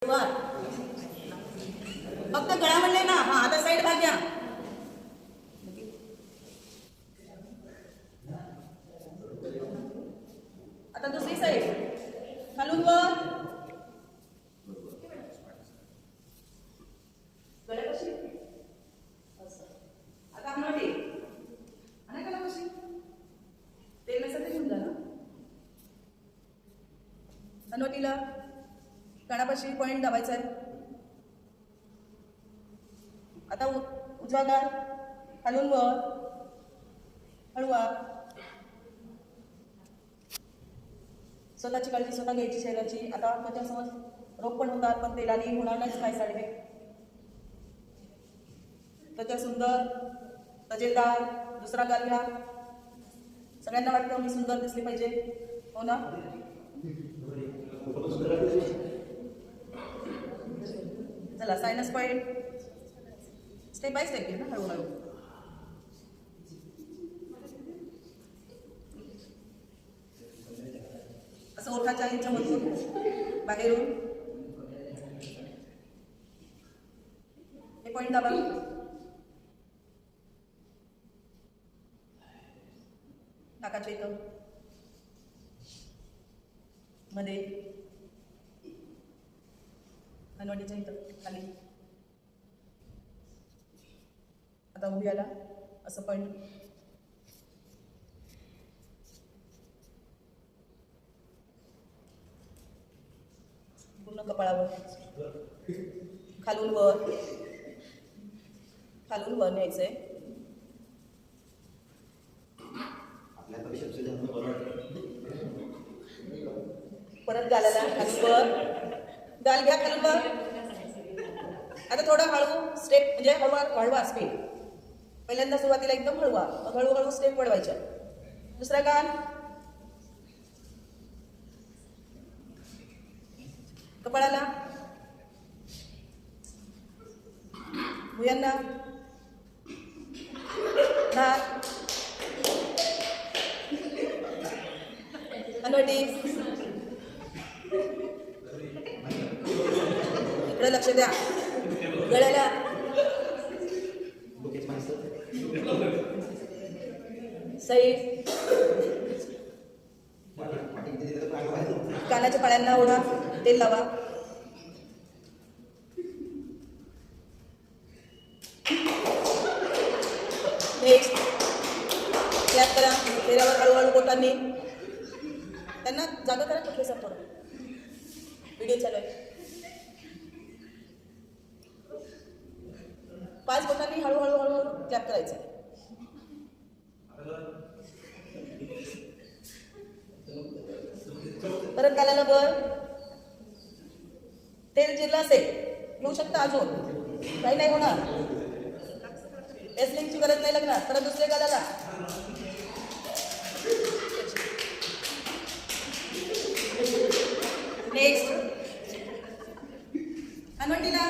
फक्त गळा म्हणले ना. हा आता साईड भाग घ्या. आता दुसरी साईड खालून वर. गळ्या कशी असं. आता हनवटी आणि गळा कशी तेल नसेल ते घेऊन जा ना. हनवटीला कानापाशी पॉइंट दाबायचा आहे. आता उजवा गाल खालून वर हळवा. स्वतःची काळजी स्वतः घ्यायची शरीराची. आता त्याच्यासमोर रोग पण होतात पण तेलाने होणार नाहीच काय साईड इफेक्ट. त्वचा सुंदर तजेलदार. दुसरा गाल घ्या. सगळ्यांना वाटतं मी सुंदर दिसली पाहिजे हो ना. चला sinus point step by step घे ना हळूहळू. असं ओठाच्या ह्याच्यामधून बाहेरून हे पॉइंट दाबा. नाकाच्या इथं मध्ये हनवटीच्या इथं खाली. आता उभी आला असं पॉइंट. पूर्ण कपाळावर खालून वर खालून वर न्यायचंय. परत गालाला खालून वर. गाल घ्या खालून वर. आता थोडा हळू स्टेप म्हणजे हळवा स्पीड. पहिल्यांदा सुरुवातीला एकदम हळवा मग हळूहळू स्टेप वाढवायच्या. दुसरा गाल कपाळाला भुयांना नाक हनवटी. इकडे लक्ष द्या. गळ्याला साईड. कानाच्या पाळ्यांना ओढा. तेल लावा. नेक्स्ट क्लॅप करा. चेहऱ्यावर हळूहळू बोटांनी त्यांना जागा करा. कुठले सब थोडं व्हिडिओ चालू आहे. 5 बोटांनी हळूहळू हळूहळू क्लॅप करायचं. परत गालाला वर. तेल जिरलं असेल घेऊ शकता अजून काही नाही होणार. एसलिंगची गरज नाही लागणार. परत दुसऱ्या गालाला नेक्स्ट हनवटीला